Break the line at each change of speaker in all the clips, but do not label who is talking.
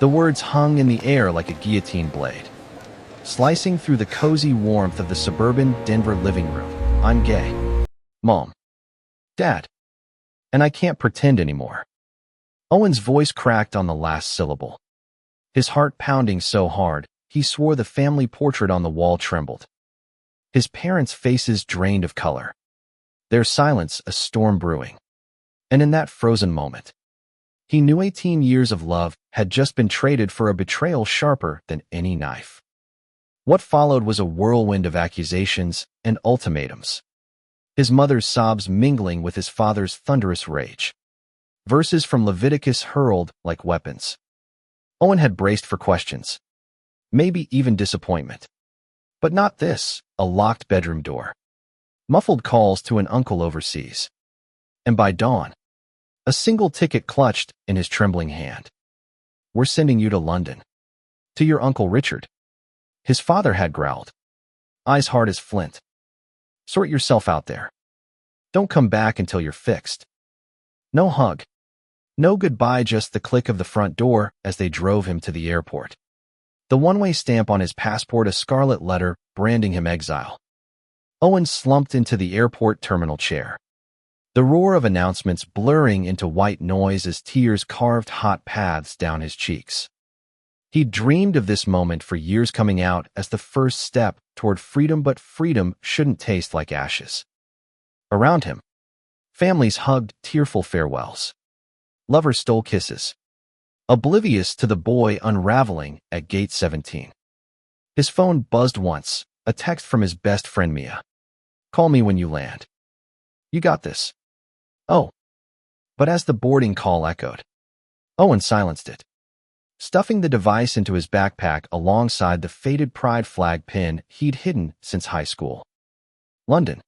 The words hung in the air like a guillotine blade, slicing through the cozy warmth of the suburban Denver living room. I'm gay. Mom. Dad. And I can't pretend anymore. Owen's voice cracked on the last syllable, his heart pounding so hard, he swore the family portrait on the wall trembled. His parents' faces drained of color, their silence a storm brewing. And in that frozen moment, he knew 18 years of love had just been traded for a betrayal sharper than any knife. What followed was a whirlwind of accusations and ultimatums, his mother's sobs mingling with his father's thunderous rage. Verses from Leviticus hurled like weapons. Owen had braced for questions, maybe even disappointment. But not this, a locked bedroom door, muffled calls to an uncle overseas. And by dawn, a single ticket clutched in his trembling hand. We're sending you to London. To your Uncle Richard. His father had growled, eyes hard as flint. Sort yourself out there. Don't come back until you're fixed. No hug. No goodbye, just the click of the front door as they drove him to the airport. The one-way stamp on his passport, a scarlet letter branding him exile. Owen slumped into the airport terminal chair, the roar of announcements blurring into white noise as tears carved hot paths down his cheeks. He'd dreamed of this moment for years, coming out as the first step toward freedom, but freedom shouldn't taste like ashes. Around him, families hugged tearful farewells. Lovers stole kisses, oblivious to the boy unraveling at gate 17. His phone buzzed once, a text from his best friend Mia. Call me when you land. You got this. Oh. But as the boarding call echoed, Owen silenced it, stuffing the device into his backpack alongside the faded pride flag pin he'd hidden since high school. London,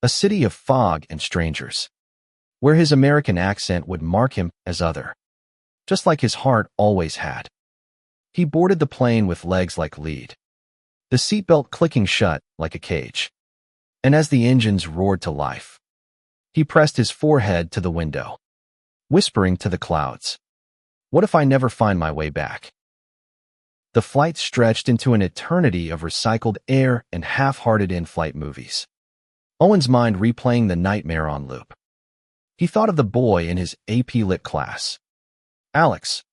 a city of fog and strangers, where his American accent would mark him as other, just like his heart always had. He boarded the plane with legs like lead, the seatbelt clicking shut like a cage. And as the engines roared to life, he pressed his forehead to the window, whispering to the clouds, what if I never find my way back? The flight stretched into an eternity of recycled air and half-hearted in-flight movies, Owen's mind replaying the nightmare on loop. He thought of the boy in his AP Lit class, Alex,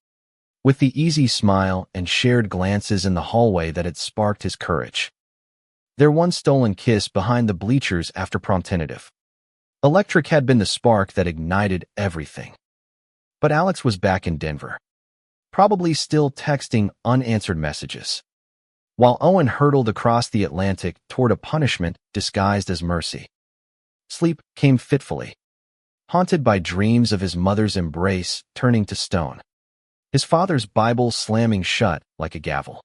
with the easy smile and shared glances in the hallway that had sparked his courage. Their one stolen kiss behind the bleachers after prom tentative. Electric had been the spark that ignited everything. But Alex was back in Denver, probably still texting unanswered messages, while Owen hurtled across the Atlantic toward a punishment disguised as mercy. Sleep came fitfully, haunted by dreams of his mother's embrace turning to stone, his father's Bible slamming shut like a gavel.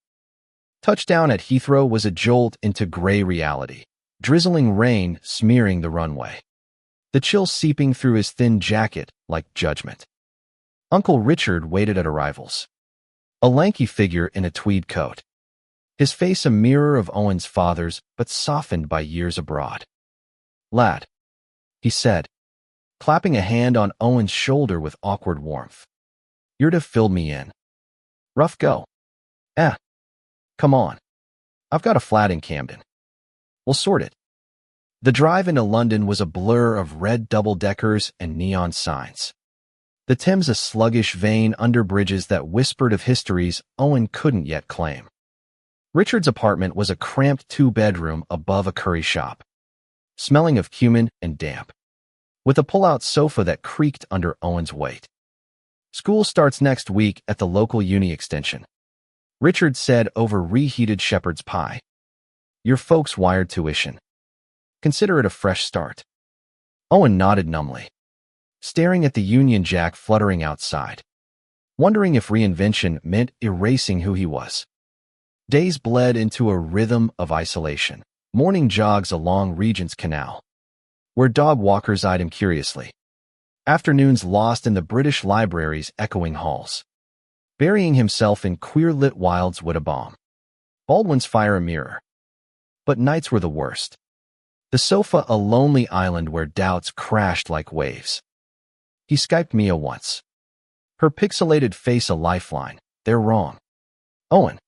Touchdown at Heathrow was a jolt into gray reality, drizzling rain smearing the runway, the chill seeping through his thin jacket like judgment. Uncle Richard waited at arrivals, a lanky figure in a tweed coat, his face a mirror of Owen's father's but softened by years abroad. Lad, he said, clapping a hand on Owen's shoulder with awkward warmth. You're to fill me in. Rough go. Come on. I've got a flat in Camden. We'll sort it. The drive into London was a blur of red double-deckers and neon signs. The Thames a sluggish vein under bridges that whispered of histories Owen couldn't yet claim. Richard's apartment was a cramped two-bedroom above a curry shop, smelling of cumin and damp, with a pull-out sofa that creaked under Owen's weight. School starts next week at the local uni extension, Richard said over reheated shepherd's pie. Your folks wired tuition. Consider it a fresh start. Owen nodded numbly, staring at the Union Jack fluttering outside, wondering if reinvention meant erasing who he was. Days bled into a rhythm of isolation, morning jogs along Regent's Canal, where dog walkers eyed him curiously. Afternoons lost in the British Library's echoing halls, burying himself in queer-lit wilds would a bomb. Baldwin's fire a mirror. But nights were the worst. The sofa a lonely island where doubts crashed like waves. He Skyped Mia once, her pixelated face a lifeline, They're wrong. Owen,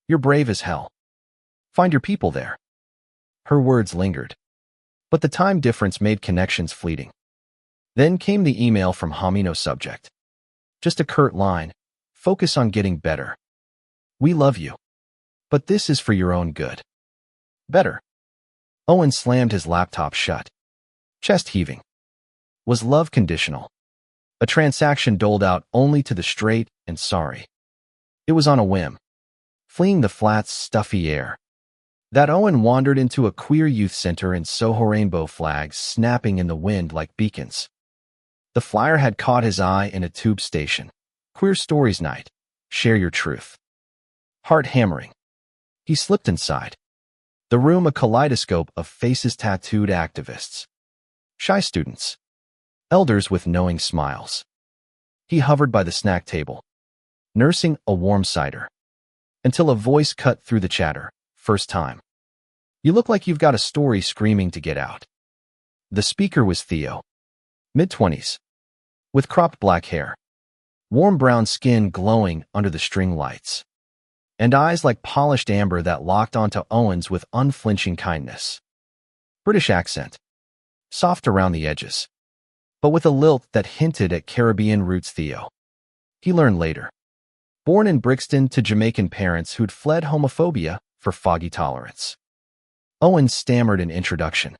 you're brave as hell. Find your people there. Her words lingered, but the time difference made connections fleeting. Then came the email from Hamino subject. Just a curt line. Focus on getting better. We love you. But this is for your own good. Better. Owen slammed his laptop shut. Chest heaving. Was love conditional? A transaction doled out only to the straight and sorry. It was on a whim. Fleeing the flat's stuffy air. That Owen wandered into a queer youth center in Soho, rainbow flags snapping in the wind like beacons. The flyer had caught his eye in a tube station. Queer Stories Night. Share your truth. Heart hammering. He slipped inside. The room a kaleidoscope of faces, tattooed activists. Shy students. Elders with knowing smiles. He hovered by the snack table, nursing a warm cider, until a voice cut through the chatter. First time. You look like you've got a story screaming to get out. The speaker was Theo. Mid-20s. With cropped black hair. Warm brown skin glowing under the string lights. And eyes like polished amber that locked onto Owen's with unflinching kindness. British accent. Soft around the edges, but with a lilt that hinted at Caribbean roots. Theo, he learned later. Born in Brixton to Jamaican parents who'd fled homophobia for foggy tolerance. Owen stammered an introduction,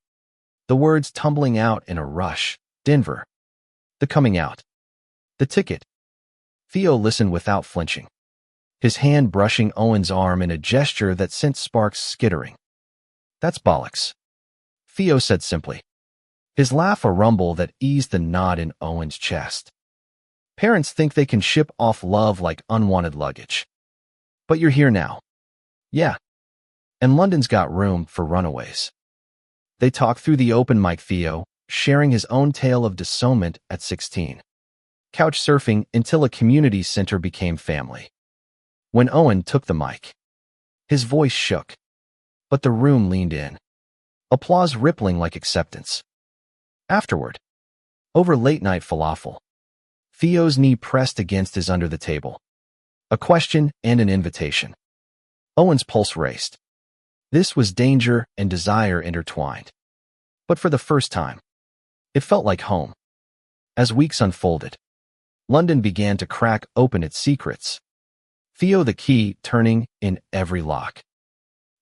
the words tumbling out in a rush. Denver. The coming out. The ticket. Theo listened without flinching, his hand brushing Owen's arm in a gesture that sent sparks skittering. That's bollocks, Theo said simply, his laugh a rumble that eased the knot in Owen's chest. Parents think they can ship off love like unwanted luggage. But you're here now. Yeah. And London's got room for runaways. They talked through the open mic. Theo, sharing his own tale of disownment at 16. Couch surfing until a community center became family. When Owen took the mic, his voice shook, but the room leaned in. Applause rippling like acceptance. Afterward, over late-night falafel, Theo's knee pressed against his under the table. A question and an invitation. Owen's pulse raced. This was danger and desire intertwined. But for the first time, it felt like home. As weeks unfolded, London began to crack open its secrets. Theo the key turning in every lock.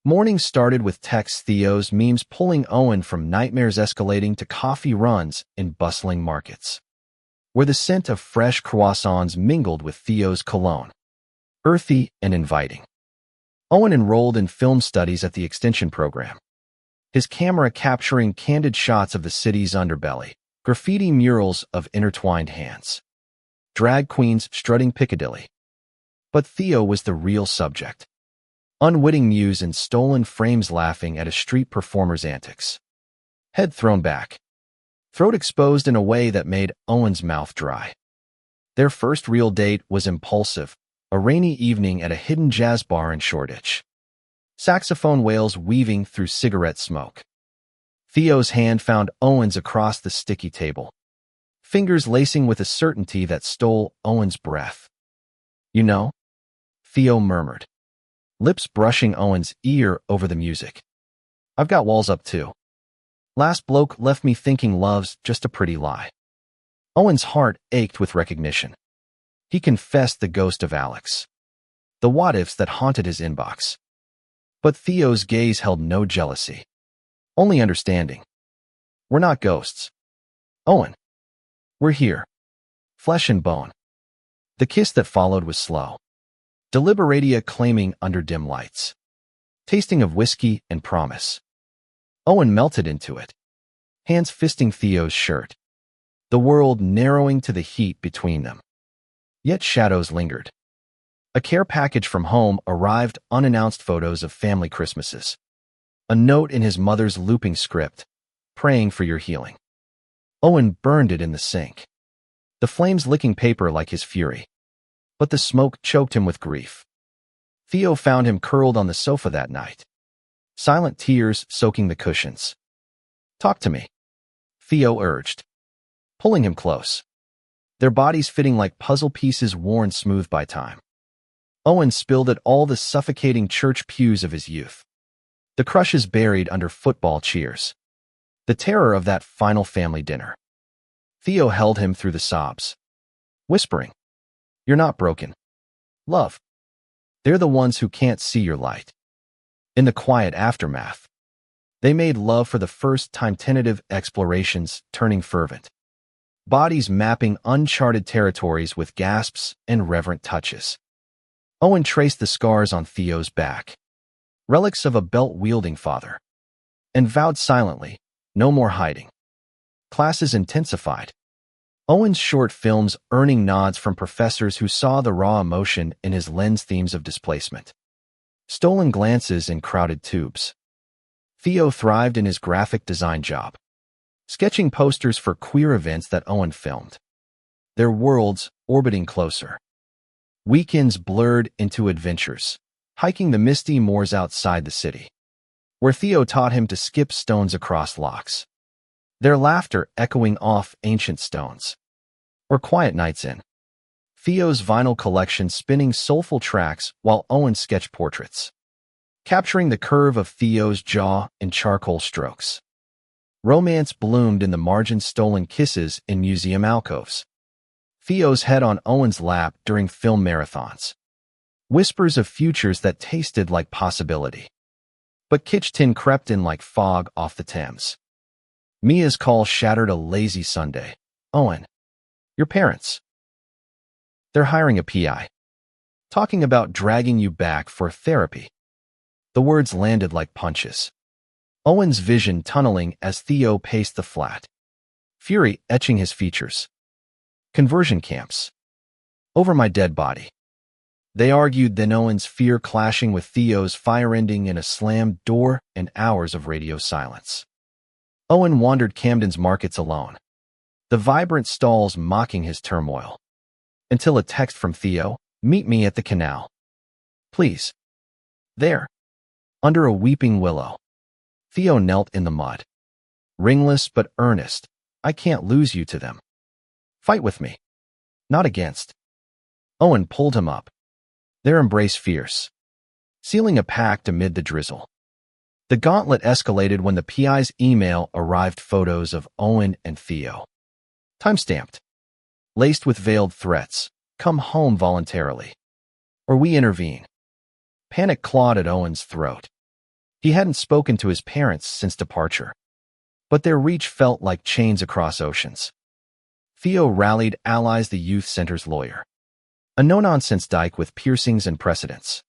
Mornings started with texts, Theo's memes pulling Owen from nightmares escalating to coffee runs in bustling markets, where the scent of fresh croissants mingled with Theo's cologne, earthy and inviting. Owen enrolled in film studies at the extension program, his camera capturing candid shots of the city's underbelly, graffiti murals of intertwined hands, drag queens strutting Piccadilly. But Theo was the real subject. Unwitting muse in stolen frames laughing at a street performer's antics. Head thrown back. Throat exposed in a way that made Owen's mouth dry. Their first real date was impulsive, a rainy evening at a hidden jazz bar in Shoreditch. Saxophone wails weaving through cigarette smoke. Theo's hand found Owen's across the sticky table, fingers lacing with a certainty that stole Owen's breath. You know, Theo murmured, lips brushing Owen's ear over the music. I've got walls up too. Last bloke left me thinking love's just a pretty lie. Owen's heart ached with recognition. He confessed the ghost of Alex, the what-ifs that haunted his inbox. But Theo's gaze held no jealousy, only understanding. We're not ghosts, Owen. We're here, flesh and bone. The kiss that followed was slow, deliberatia claiming under dim lights, tasting of whiskey and promise. Owen melted into it, hands fisting Theo's shirt, the world narrowing to the heat between them. Yet shadows lingered. A care package from home arrived, unannounced photos of family Christmases. A note in his mother's looping script, praying for your healing. Owen burned it in the sink, the flames licking paper like his fury. But the smoke choked him with grief. Theo found him curled on the sofa that night, silent tears soaking the cushions. Talk to me, Theo urged, pulling him close, their bodies fitting like puzzle pieces worn smooth by time. Owen spilled at all the suffocating church pews of his youth. The crushes buried under football cheers. The terror of that final family dinner. Theo held him through the sobs, whispering, "You're not broken. Love. They're the ones who can't see your light." In the quiet aftermath, they made love for the first time, tentative explorations turning fervent. Bodies mapping uncharted territories with gasps and reverent touches. Owen traced the scars on Theo's back, relics of a belt-wielding father, and vowed silently, no more hiding. Classes intensified. Owen's short films earning nods from professors who saw the raw emotion in his lens, themes of displacement. Stolen glances in crowded tubes. Theo thrived in his graphic design job, sketching posters for queer events that Owen filmed. Their worlds orbiting closer. Weekends blurred into adventures, hiking the misty moors outside the city, where Theo taught him to skip stones across locks, their laughter echoing off ancient stones. Or quiet nights in Theo's vinyl collection, spinning soulful tracks while Owen sketched portraits, capturing the curve of Theo's jaw in charcoal strokes. Romance bloomed in the margins, stolen kisses in museum alcoves. Theo's head on Owen's lap during film marathons. Whispers of futures that tasted like possibility. But kitsch tin crept in like fog off the Thames. Mia's call shattered a lazy Sunday. "Owen, your parents. They're hiring a PI. Talking about dragging you back for therapy." The words landed like punches. Owen's vision tunneling as Theo paced the flat. Fury etching his features. Conversion camps. Over my dead body. They argued, then Owen's fear clashing with Theo's fire, ending in a slammed door and hours of radio silence. Owen wandered Camden's markets alone, the vibrant stalls mocking his turmoil. Until a text from Theo, "Meet me at the canal. Please." There, under a weeping willow. Theo knelt in the mud. Ringless but earnest. "I can't lose you to them. Fight with me. Not against." Owen pulled him up, their embrace fierce, sealing a pact amid the drizzle. The gauntlet escalated when the PI's email arrived, photos of Owen and Theo. Time-stamped, laced with veiled threats, "Come home voluntarily, or we intervene." Panic clawed at Owen's throat. He hadn't spoken to his parents since departure, but their reach felt like chains across oceans. Theo rallied allies, the youth center's lawyer, a no-nonsense dyke with piercings and precedents.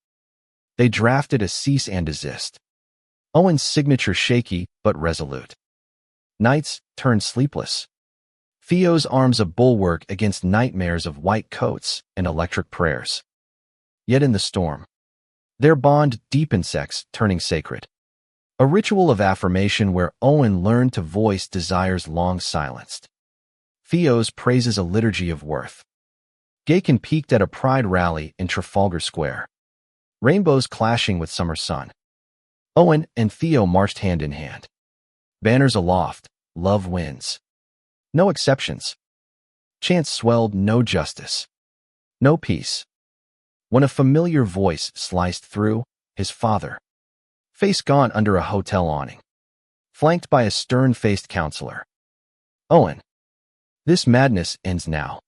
They drafted a cease and desist. Owen's signature shaky but resolute. Nights turned sleepless. Theo's arms a bulwark against nightmares of white coats and electric prayers. Yet in the storm, their bond deepened, sex turning sacred. A ritual of affirmation where Owen learned to voice desires long silenced. Theo's praises, a liturgy of worth. Gakin peaked at a pride rally in Trafalgar Square, rainbows clashing with summer sun. Owen and Theo marched hand in hand. Banners aloft, love wins. No exceptions. Chants swelled, no justice. No peace. When a familiar voice sliced through, his father. Face gone under a hotel awning. Flanked by a stern-faced counselor. "Owen, this madness ends now."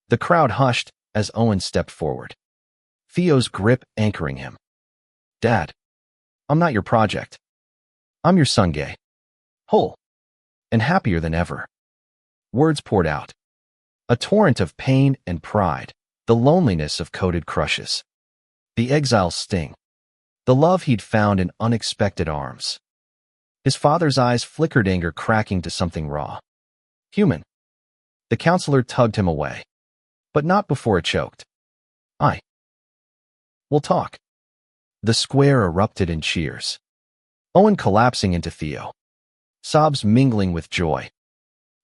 The crowd hushed as Owen stepped forward. Theo's grip anchoring him. "Dad, I'm not your project. I'm your son, Gay. Whole. And happier than ever." Words poured out. A torrent of pain and pride. The loneliness of coded crushes. The exile's sting. The love he'd found in unexpected arms. His father's eyes flickered, anger cracking to something raw. Human. The counselor tugged him away. But not before it choked. We'll talk." The square erupted in cheers. Owen collapsing into Theo. Sobs mingling with joy.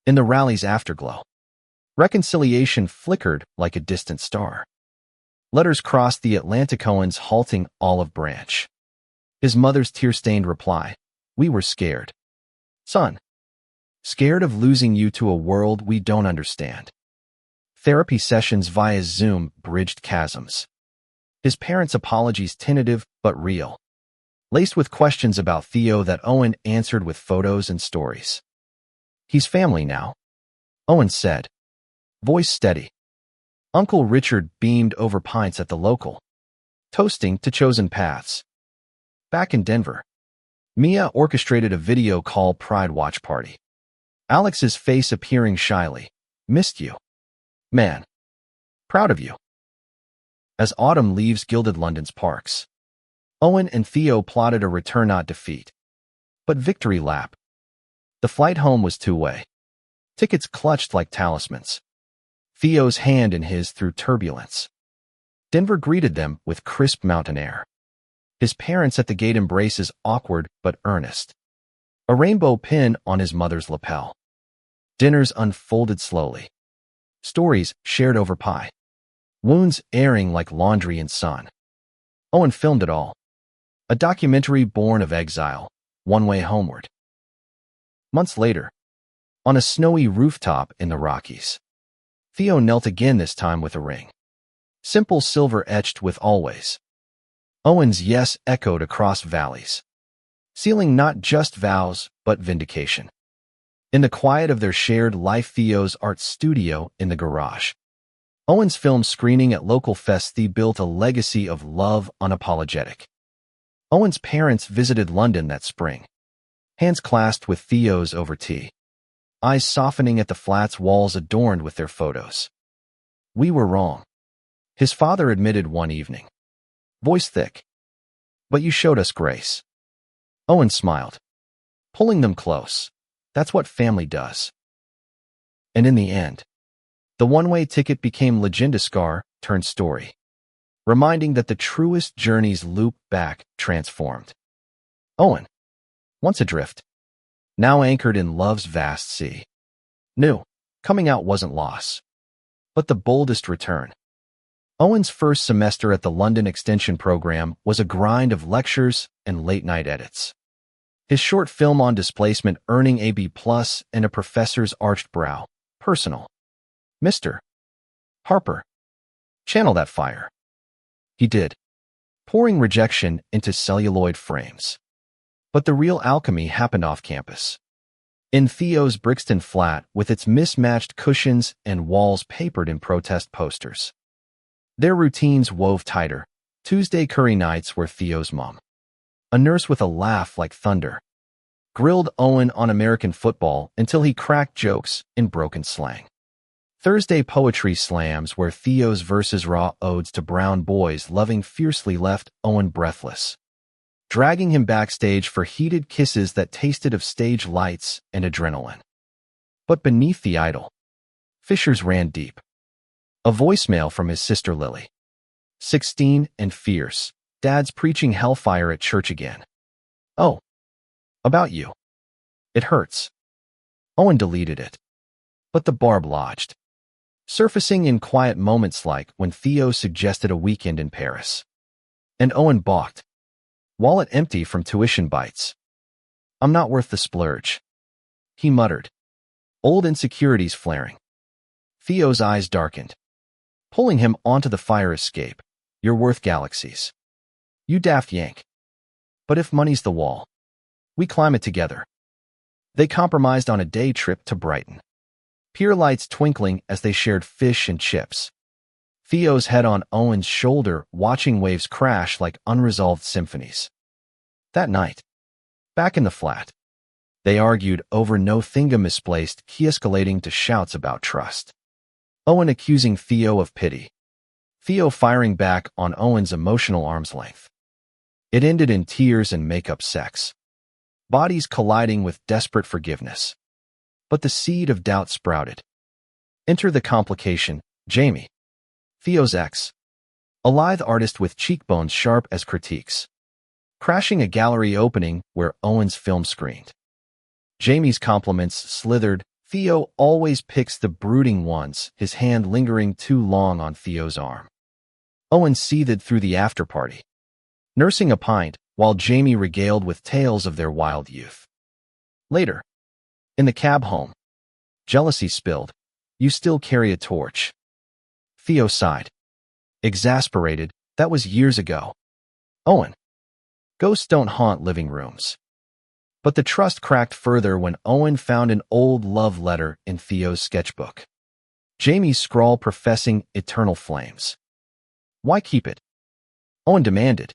In the rally's afterglow, reconciliation flickered like a distant star. Letters crossed the Atlantic. Owen's halting olive branch. His mother's tear-stained reply, "We were scared. Son. Scared of losing you to a world we don't understand." Therapy sessions via Zoom bridged chasms. His parents' apologies tentative but real, laced with questions about Theo that Owen answered with photos and stories. "He's family now," Owen said, voice steady. Uncle Richard beamed over pints at the local, toasting to chosen paths. Back in Denver, Mia orchestrated a video call pride watch party. Alex's face appearing shyly. "Missed you. Man. Proud of you." As autumn leaves gilded London's parks, Owen and Theo plotted a return not defeat, but victory lap. The flight home was two-way. Tickets clutched like talismans. Theo's hand in his through turbulence. Denver greeted them with crisp mountain air. His parents at the gate embraces awkward but earnest. A rainbow pin on his mother's lapel. Dinners unfolded slowly. Stories shared over pie. Wounds airing like laundry in sun. Owen filmed it all. A documentary born of exile, one way homeward. Months later, on a snowy rooftop in the Rockies, Theo knelt again, this time with a ring. Simple silver etched with always. Owen's yes echoed across valleys, sealing not just vows, but vindication. In the quiet of their shared life, Theo's art studio in the garage, Owen's film screening at local festi built a legacy of love unapologetic. Owen's parents visited London that spring, hands clasped with Theo's over tea, eyes softening at the flat's walls adorned with their photos. "We were wrong," his father admitted one evening, voice thick. "But you showed us grace." Owen smiled, pulling them close. That's what family does. And in the end, the one-way ticket became legenda, scar turned story, reminding that the truest journeys loop back, transformed. Owen, once adrift, now anchored in love's vast sea. New, coming out wasn't loss, but the boldest return. Owen's first semester at the London Extension program was a grind of lectures and late-night edits. His short film on displacement earning a B+ and a professor's arched brow. Personal. "Mr. Harper, channel that fire." He did, pouring rejection into celluloid frames. But the real alchemy happened off campus. In Theo's Brixton flat with its mismatched cushions and walls papered in protest posters. Their routines wove tighter. Tuesday curry nights were Theo's mom, a nurse with a laugh like thunder, grilled Owen on American football until he cracked jokes in broken slang. Thursday poetry slams where Theo's verses, raw odes to brown boys loving fiercely, left Owen breathless, dragging him backstage for heated kisses that tasted of stage lights and adrenaline. But beneath the idol, fissures ran deep. A voicemail from his sister Lily. 16 and fierce. "Dad's preaching hellfire at church again. Oh, about you. It hurts." Owen deleted it, but the barb lodged, surfacing in quiet moments like when Theo suggested a weekend in Paris. And Owen balked, wallet empty from tuition bites. "I'm not worth the splurge," he muttered, old insecurities flaring. Theo's eyes darkened, pulling him onto the fire escape. "You're worth galaxies. You daft yank. But if money's the wall, we climb it together." They compromised on a day trip to Brighton, pier lights twinkling as they shared fish and chips. Theo's head on Owen's shoulder, watching waves crash like unresolved symphonies. That night, back in the flat, they argued over no thinga misplaced, escalating to shouts about trust. Owen accusing Theo of pity, Theo firing back on Owen's emotional arm's length. It ended in tears and make-up sex, bodies colliding with desperate forgiveness. But the seed of doubt sprouted. Enter the complication, Jamie, Theo's ex, a lithe artist with cheekbones sharp as critiques, crashing a gallery opening where Owen's film screened. Jamie's compliments slithered. Theo always picks the brooding ones, his hand lingering too long on Theo's arm. Owen seethed through the after-party, nursing a pint, while Jamie regaled with tales of their wild youth. Later, in the cab home, jealousy spilled. "You still carry a torch." Theo sighed, exasperated, That was years ago. Owen. Ghosts don't haunt living rooms. But the trust cracked further when Owen found an old love letter in Theo's sketchbook. Jamie's scrawl professing eternal flames. Why keep it? Owen demanded.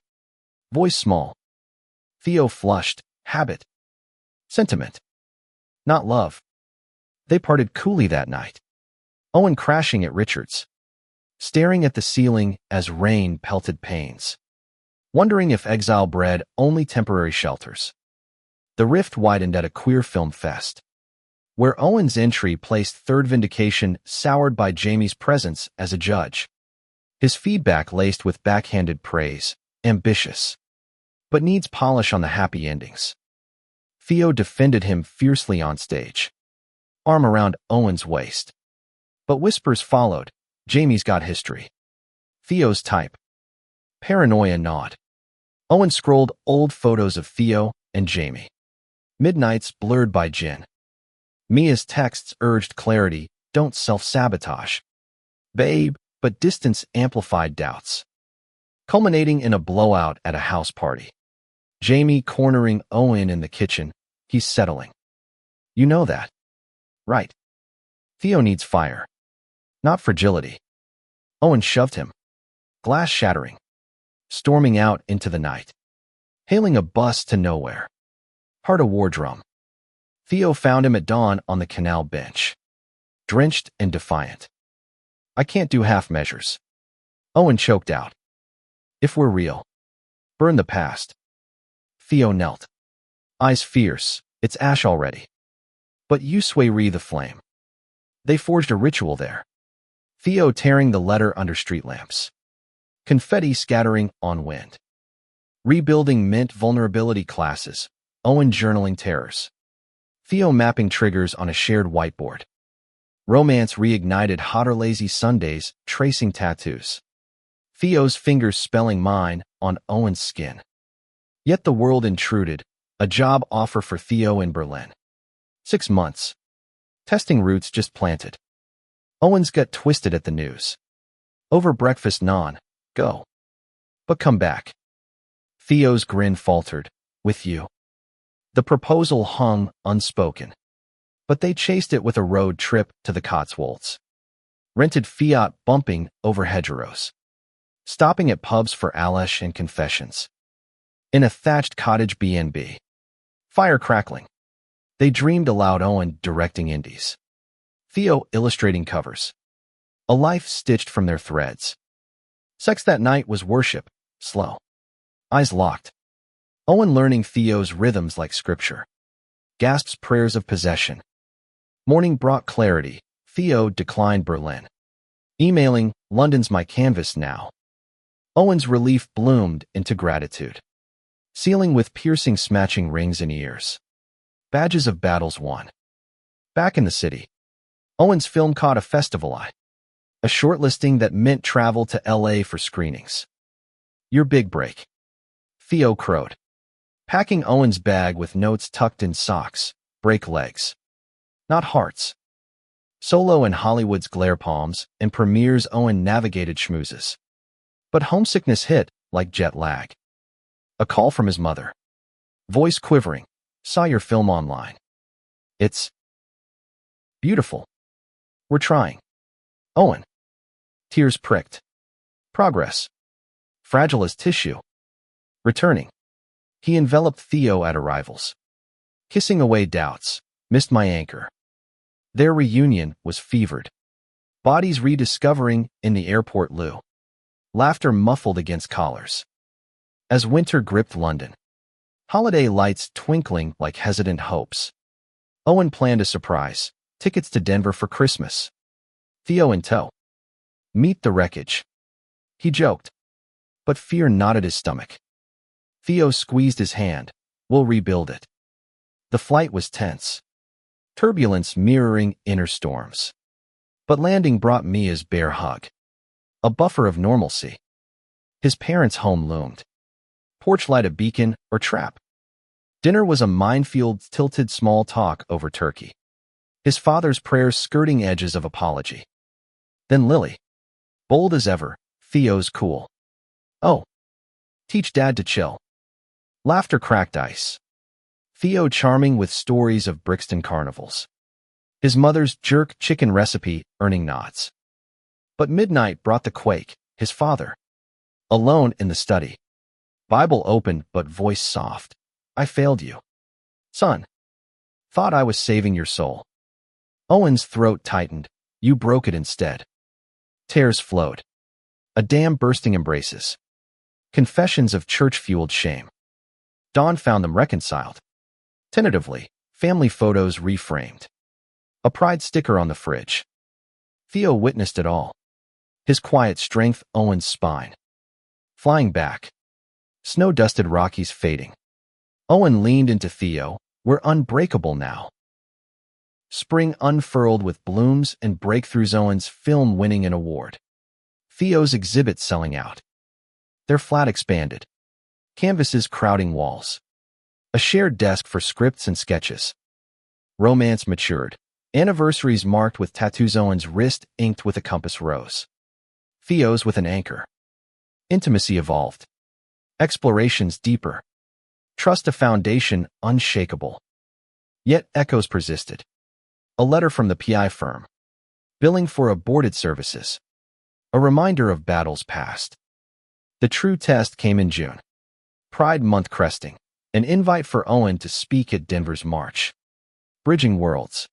Voice small. Theo flushed. Habit. Sentiment. Not love. They parted coolly that night. Owen crashing at Richard's, staring at the ceiling as rain pelted panes, wondering if exile bred only temporary shelters. The rift widened at a queer film fest, where Owen's entry placed third vindication soured by Jamie's presence as a judge. His feedback laced with backhanded praise, ambitious, but needs polish on the happy endings. Theo defended him fiercely on stage, arm around Owen's waist. But whispers followed. Jamie's got history. Theo's type. Paranoia gnawed. Owen scrolled old photos of Theo and Jamie. Midnights blurred by gin. Mia's texts urged clarity, don't self-sabotage. Babe, but distance amplified doubts, culminating in a blowout at a house party. Jamie cornering Owen in the kitchen. He's settling. You know that, right? Theo needs fire, not fragility. Owen shoved him, glass shattering, storming out into the night, hailing a bus to nowhere. Heart a war drum. Theo found him at dawn on the canal bench, drenched and defiant. I can't do half measures. Owen choked out. If we're real, burn the past. Theo knelt, eyes fierce. It's ash already. But you sway the flame. They forged a ritual there. Theo tearing the letter under street lamps. Confetti scattering on wind. Rebuilding meant vulnerability classes. Owen journaling terrors. Theo mapping triggers on a shared whiteboard. Romance reignited hotter lazy Sundays, tracing tattoos. Theo's fingers spelling mine on Owen's skin. Yet the world intruded, a job offer for Theo in Berlin. 6 months. Testing roots just planted. Owen's gut twisted at the news. Over breakfast go. But come back. Theo's grin faltered. With you. The proposal hung unspoken. But they chased it with a road trip to the Cotswolds. Rented Fiat bumping over hedgerows. Stopping at pubs for Alesh and confessions. In a thatched cottage B&B. Fire crackling. They dreamed aloud, Owen directing indies. Theo illustrating covers. A life stitched from their threads. Sex that night was worship, slow. Eyes locked. Owen learning Theo's rhythms like scripture. Gasps prayers of possession. Morning brought clarity. Theo declined Berlin. Emailing, London's my canvas now. Owen's relief bloomed into gratitude. Sealing with piercing smatching rings in ears. Badges of battles won. Back in the city. Owen's film caught a festival eye. A shortlisting that meant travel to LA for screenings. Your big break. Theo crowed. Packing Owen's bag with notes tucked in socks. Break legs. Not hearts. Solo in Hollywood's glare palms and premieres Owen navigated schmoozes. But homesickness hit like jet lag. A call from his mother. Voice quivering. Saw your film online. It's beautiful. We're trying. Owen. Tears pricked. Progress. Fragile as tissue. Returning. He enveloped Theo at arrivals. Kissing away doubts. Missed my anchor. Their reunion was fevered. Bodies rediscovering in the airport loo. Laughter muffled against collars. As winter gripped London. Holiday lights twinkling like hesitant hopes. Owen planned a surprise. Tickets to Denver for Christmas. Theo in tow. Meet the wreckage. He joked. But fear knotted his stomach. Theo squeezed his hand. We'll rebuild it. The flight was tense. Turbulence mirroring inner storms. But landing brought Mia's bare hug. A buffer of normalcy. His parents' home loomed. Porch light a beacon or trap. Dinner was a minefield, tilted small talk over turkey. His father's prayers skirting edges of apology. Then Lily. Bold as ever, Theo's cool. Oh, teach Dad to chill. Laughter cracked ice. Theo charming with stories of Brixton carnivals. His mother's jerk chicken recipe earning nods. But midnight brought the quake, his father. Alone in the study. Bible open but voice soft. I failed you. Son. Thought I was saving your soul. Owen's throat tightened. You broke it instead. Tears flowed. A dam bursting embraces. Confessions of church-fueled shame. Dawn found them reconciled. Tentatively, family photos reframed. A pride sticker on the fridge. Theo witnessed it all. His quiet strength, Owen's spine. Flying back. Snow-dusted Rockies fading. Owen leaned into Theo. We're unbreakable now. Spring unfurled with blooms and breakthroughs. Owen's film winning an award. Theo's exhibit selling out. Their flat expanded. Canvases crowding walls. A shared desk for scripts and sketches. Romance matured. Anniversaries marked with tattoos. Owen's wrist inked with a compass rose. Theo's with an anchor. Intimacy evolved. Explorations deeper. Trust a foundation unshakable. Yet echoes persisted. A letter from the PI firm. Billing for aborted services. A reminder of battles past. The true test came in June. Pride Month cresting. An invite for Owen to speak at Denver's March. Bridging worlds.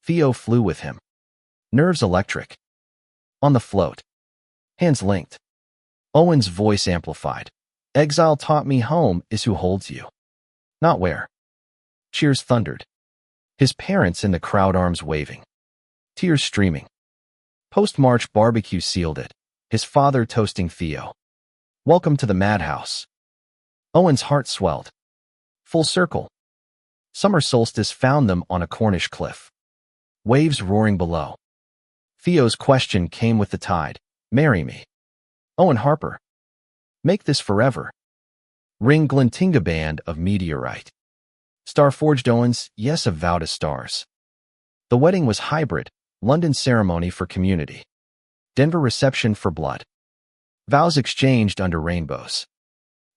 Theo flew with him. Nerves electric. On the float. Hands linked. Owen's voice amplified. Exile taught me home is who holds you. Not where. Cheers thundered. His parents in the crowd, arms waving. Tears streaming. Post-March barbecue sealed it. His father toasting Theo. Welcome to the madhouse. Owen's heart swelled. Full circle. Summer solstice found them on a Cornish cliff. Waves roaring below. Theo's question came with the tide. Marry me. Owen Harper. Make this forever. Ring Glentinga band of meteorite. Star-forged Owens, yes, a vow to stars. The wedding was hybrid, London ceremony for community. Denver reception for blood. Vows exchanged under rainbows.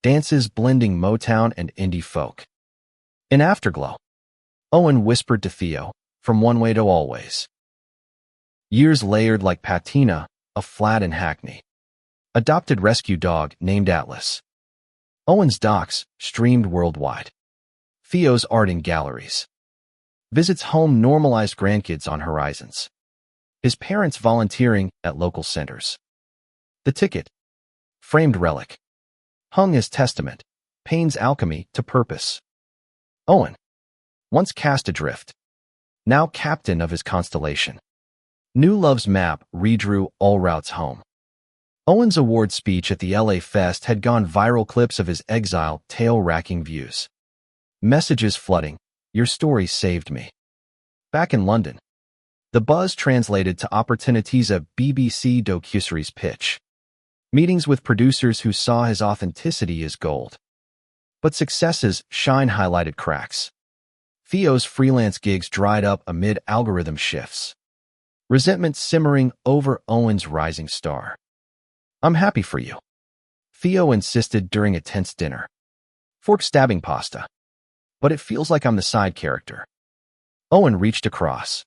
Dances blending Motown and indie folk. In afterglow, Owen whispered to Theo, from one way to always. Years layered like patina, a flat in Hackney. Adopted rescue dog named Atlas. Owen's docs streamed worldwide. Theo's art in galleries. Visits home normalized grandkids on horizons. His parents volunteering at local centers. The ticket. Framed relic. Hung as testament. Paine's alchemy to purpose. Owen. Once cast adrift. Now captain of his constellation. New Love's map redrew all routes home. Owen's award speech at the LA Fest had gone viral, clips of his exile, tail-racking views. Messages flooding, your story saved me. Back in London. The buzz translated to opportunities, a BBC docuseries pitch. Meetings with producers who saw his authenticity as gold. But successes shine highlighted cracks. Theo's freelance gigs dried up amid algorithm shifts. Resentment simmering over Owen's rising star. I'm happy for you. Theo insisted during a tense dinner. Fork stabbing pasta. But it feels like I'm the side character. Owen reached across.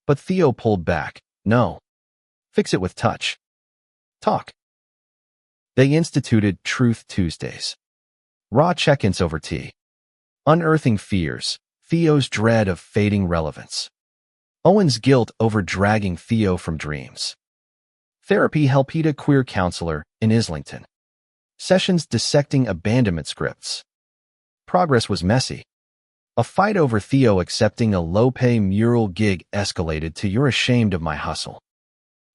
But Theo pulled back. No. Fix it with touch. Talk. They instituted Truth Tuesdays. Raw check-ins over tea. Unearthing fears. Theo's dread of fading relevance. Owen's guilt over dragging Theo from dreams. Therapy Helpita queer counselor in Islington. Sessions dissecting abandonment scripts. Progress was messy. A fight over Theo accepting a low-pay mural gig escalated to "You're ashamed of my hustle."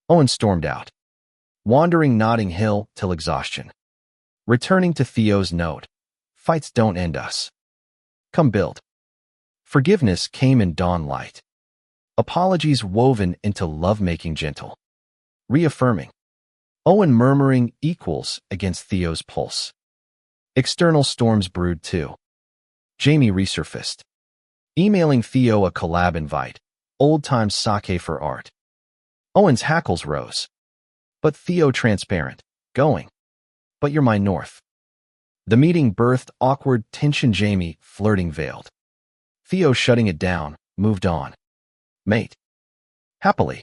Owen stormed out. Wandering Notting Hill till exhaustion. Returning to Theo's note. Fights don't end us. Come build. Forgiveness came in dawn light. Apologies woven into lovemaking gentle. Reaffirming. Owen murmuring equals against Theo's pulse. External storms brewed too. Jamie resurfaced. Emailing Theo a collab invite. Old times sake for art. Owen's hackles rose. But Theo transparent. Going. but you're my north. The meeting birthed awkward tension. Jamie, flirting, veiled. Theo, shutting it down, moved on. Mate. Happily.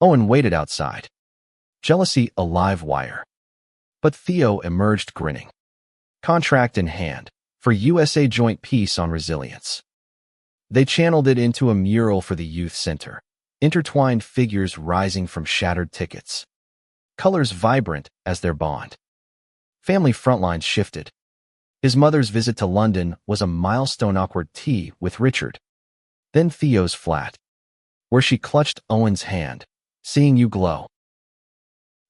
Owen waited outside. Jealousy a live wire. But Theo emerged grinning. Contract in hand, for USA Joint Peace on Resilience. They channeled it into a mural for the youth center. Intertwined figures rising from shattered tickets. Colors vibrant as their bond. Family frontlines shifted. His mother's visit to London was a milestone. Awkward tea with Richard. Then Theo's flat, where she clutched Owen's hand. Seeing you glow.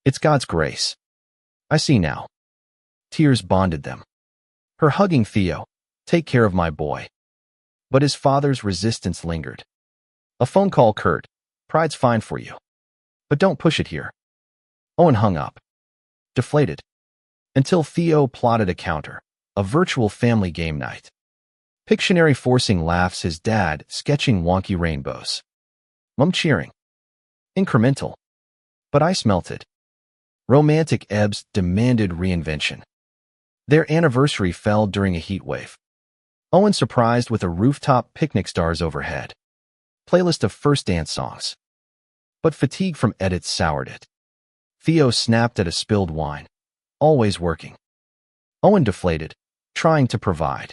It's God's grace. I see now. Tears bonded them. Her hugging Theo. Take care of my boy. But his father's resistance lingered. A phone call. Kurt. Pride's fine for you. But don't push it here. Owen hung up. Deflated. Until Theo plotted a counter. A virtual family game night. Pictionary forcing laughs. His dad sketching wonky rainbows. Mom cheering. Incremental. But ice melted. Romantic ebbs demanded reinvention. Their anniversary fell during a heat wave. Owen surprised with a rooftop picnic, stars overhead. Playlist of first dance songs. But fatigue from edits soured it. Theo snapped at a spilled wine. Always working. Owen deflated, trying to provide.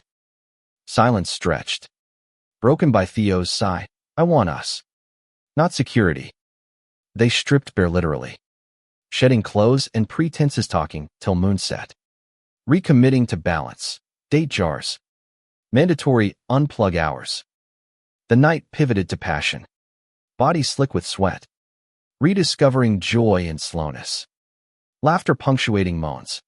Silence stretched. Broken by Theo's sigh. I want us. Not security. They stripped bare, literally. Shedding clothes and pretenses, talking till moonset. Recommitting to balance. Date jars. Mandatory unplug hours. The night pivoted to passion. Body slick with sweat. Rediscovering joy in slowness. Laughter punctuating moans.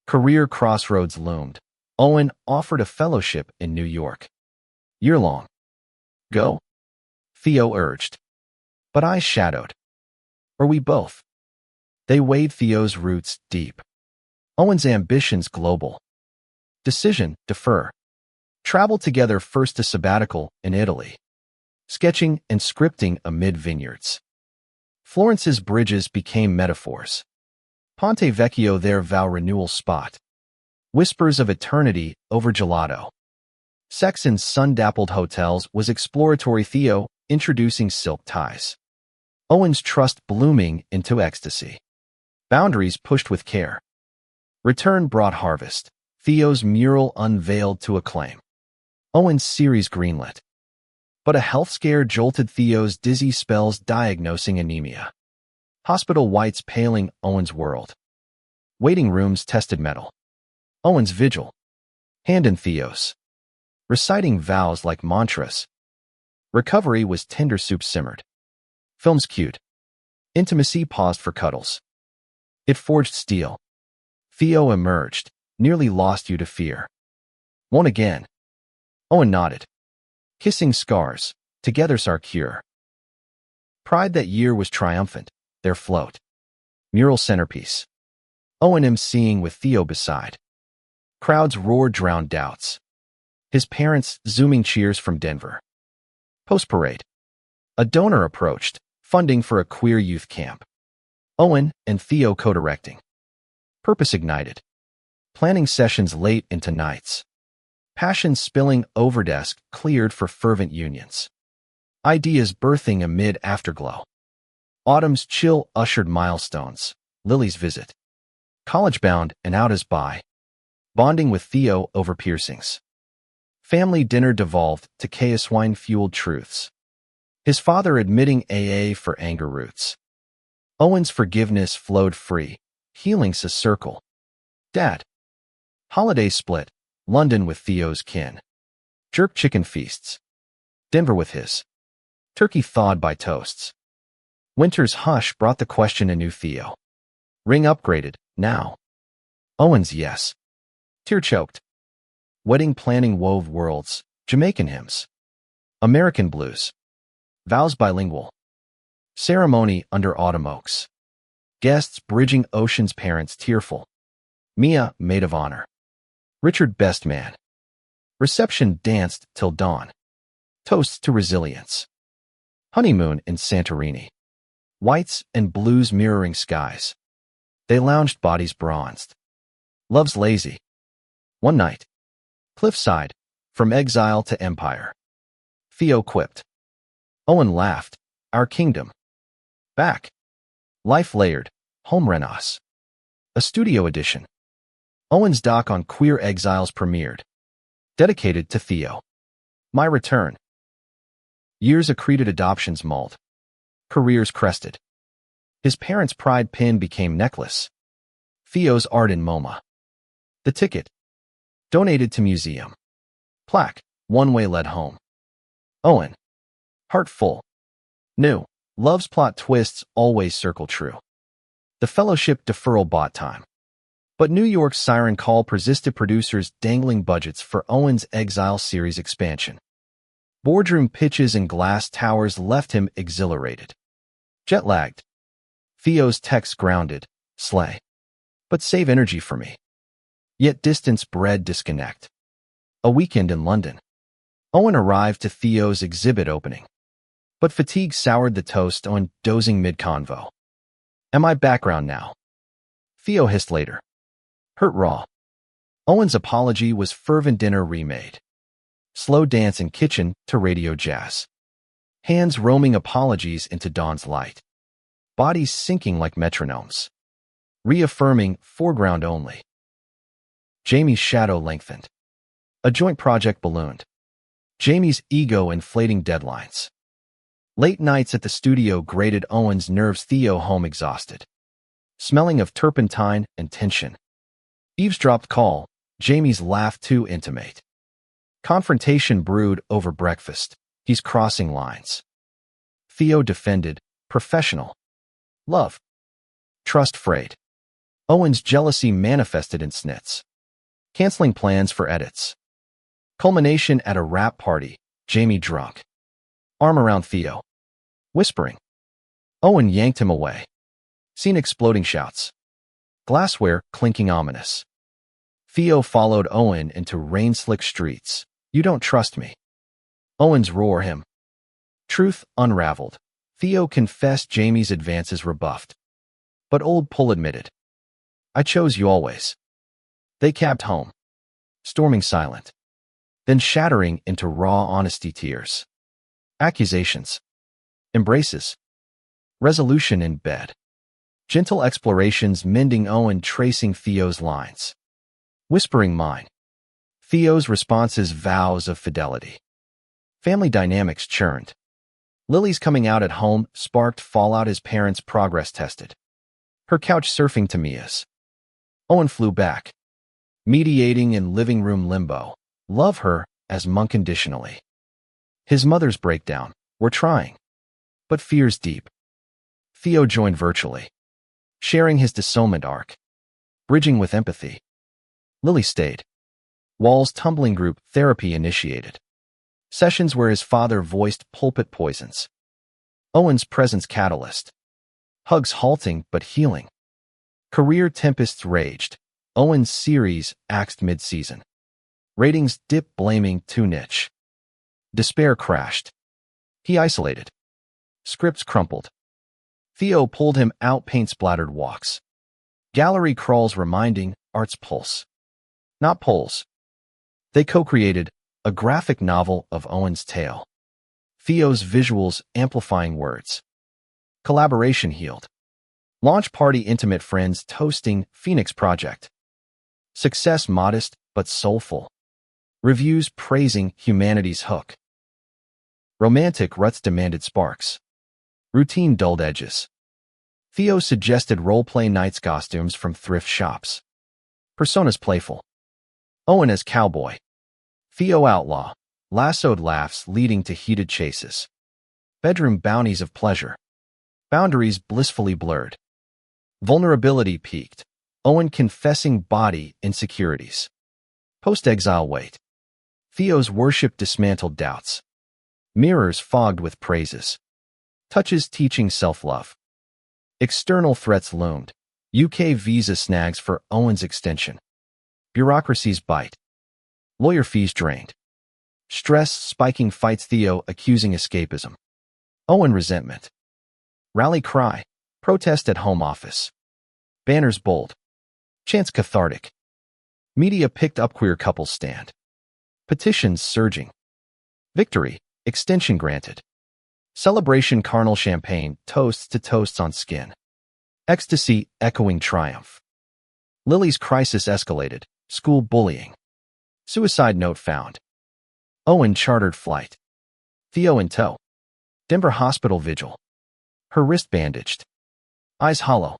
Career crossroads loomed. Owen offered a fellowship in New York. Year-long. Go? Theo urged. But I shadowed. Or we both. They weighed Theo's roots deep. Owen's ambitions global. Decision, defer. Travel together, first to sabbatical in Italy. Sketching and scripting amid vineyards. Florence's bridges became metaphors. Ponte Vecchio their vow renewal spot. Whispers of eternity over gelato. Sex in sun-dappled hotels was exploratory. Theo introducing silk ties. Owen's trust blooming into ecstasy. Boundaries pushed with care. Return brought harvest. Theo's mural unveiled to acclaim. Owen's series greenlit. But a health scare jolted Theo's dizzy spells, diagnosing anemia. Hospital whites paling Owen's world. Waiting rooms tested metal. Owen's vigil. Hand in Theo's. Reciting vows like mantras. Recovery was tender soup simmered. Films cute. Intimacy paused for cuddles. It forged steel. Theo emerged, nearly lost you to fear. Won't again. Owen nodded. Kissing scars, together's our cure. Pride that year was triumphant, their float. Mural centerpiece. Owen emceeing with Theo beside. Crowds roared, drowned doubts. His parents zooming cheers from Denver. Post-parade. A donor approached, funding for a queer youth camp. Owen and Theo co-directing. Purpose ignited. Planning sessions late into nights. Passion spilling over, desk cleared for fervent unions. Ideas birthing amid afterglow. Autumn's chill ushered milestones. Lily's visit. College bound and out as by. Bonding with Theo over piercings. Family dinner devolved to chaos, wine-fueled truths. His father admitting AA for anger roots. Owen's forgiveness flowed free, healing's a circle. Dad. Holiday split, London with Theo's kin. Jerk chicken feasts. Denver with his. Turkey thawed by toasts. Winter's hush brought the question anew. Theo. Ring upgraded, now. Owen's yes. Tear-choked. Wedding planning wove worlds, Jamaican hymns. American blues. Vows bilingual. Ceremony under autumn oaks. Guests bridging ocean's, parents tearful. Mia, maid of honor. Richard, best man. Reception danced till dawn. Toasts to resilience. Honeymoon in Santorini. Whites and blues mirroring skies. They lounged, bodies bronzed. Love's lazy. One night. Cliffside. From exile to empire. Theo quipped. Owen laughed. Our kingdom. Back. Life layered. Home Renos. A studio edition. Owen's doc on queer exiles premiered. Dedicated to Theo. My return. Years accreted adoptions mulled. Careers crested. His parents' pride pin became necklace. Theo's art in MoMA. The ticket. Donated to museum. Plaque. One-way led home. Owen. Heart full. New. Love's plot twists always circle true. The fellowship deferral bought time. But New York's siren call persisted producers dangling budgets for Owen's Exile series expansion. Boardroom pitches and glass towers left him exhilarated. Jet-lagged. Theo's text grounded. Slay. But save energy for me. Yet distance bred disconnect. A weekend in London. Owen arrived to Theo's exhibit opening. But fatigue soured the toast on dozing mid-convo. Am I background now? Theo hissed later. Hurt raw. Owen's apology was fervent dinner remade. Slow dance in kitchen to radio jazz. Hands roaming apologies into dawn's light. Bodies sinking like metronomes. Reaffirming foreground only. Jamie's shadow lengthened. A joint project ballooned. Jamie's ego inflating deadlines. Late nights at the studio grated Owen's nerves. Theo home exhausted. Smelling of turpentine and tension. Eavesdropped call. Jamie's laugh too intimate. Confrontation brewed over breakfast. He's crossing lines. Theo defended. Professional. Love. Trust frayed. Owen's jealousy manifested in snits. Canceling plans for edits. Culmination at a rap party. Jamie drunk. Arm around Theo. Whispering. Owen yanked him away. Scene exploding shouts. Glassware clinking ominous. Theo followed Owen into rain-slick streets. You don't trust me. Owen's roar him. Truth unraveled. Theo confessed Jamie's advances rebuffed. But old Pull admitted. I chose you always. They cabbed home. Storming silent. Then shattering into raw honesty tears. Accusations. Embraces. Resolution in bed. Gentle explorations mending Owen tracing Theo's lines. Whispering mine. Theo's responses vows of fidelity. Family dynamics churned. Lily's coming out at home sparked fallout as parents progress tested. Her couch surfing to Mia's. Owen flew back. Mediating in living room limbo. Love her as unconditionally. His mother's breakdown. We're trying. But fears deep. Theo joined virtually. Sharing his dissownment arc. Bridging with empathy. Lily stayed. Wall's tumbling group therapy initiated. Sessions where his father voiced pulpit poisons. Owen's presence catalyst. Hugs halting but healing. Career tempests raged. Owen's series axed mid-season. Ratings dip blaming too niche. Despair crashed. He isolated. Scripts crumpled. Theo pulled him out paint-splattered walks. Gallery crawls reminding art's pulse. Not pulse. They co-created a graphic novel of Owen's tale. Theo's visuals amplifying words. Collaboration healed. Launch party intimate friends toasting Phoenix Project. Success modest but soulful. Reviews praising humanity's hook. Romantic ruts demanded sparks. Routine dulled edges. Theo suggested role-play nights costumes from thrift shops. Personas playful. Owen as cowboy. Theo outlaw. Lassoed laughs leading to heated chases. Bedroom bounties of pleasure. Boundaries blissfully blurred. Vulnerability peaked. Owen confessing body insecurities. Post-exile weight. Theo's worship dismantled doubts. Mirrors fogged with praises. Touches teaching self-love. External threats loomed. UK visa snags for Owen's extension. Bureaucracies bite. Lawyer fees drained. Stress spiking fights Theo accusing escapism. Owen resentment. Rally cry. Protest at home office. Banners bold. Chants cathartic. Media picked up queer couples stand. Petitions surging. Victory, extension granted. Celebration carnal champagne, toasts to toasts on skin. Ecstasy, echoing triumph. Lily's crisis escalated, school bullying. Suicide note found. Owen chartered flight. Theo in tow. Denver hospital vigil. Her wrist bandaged. Eyes hollow.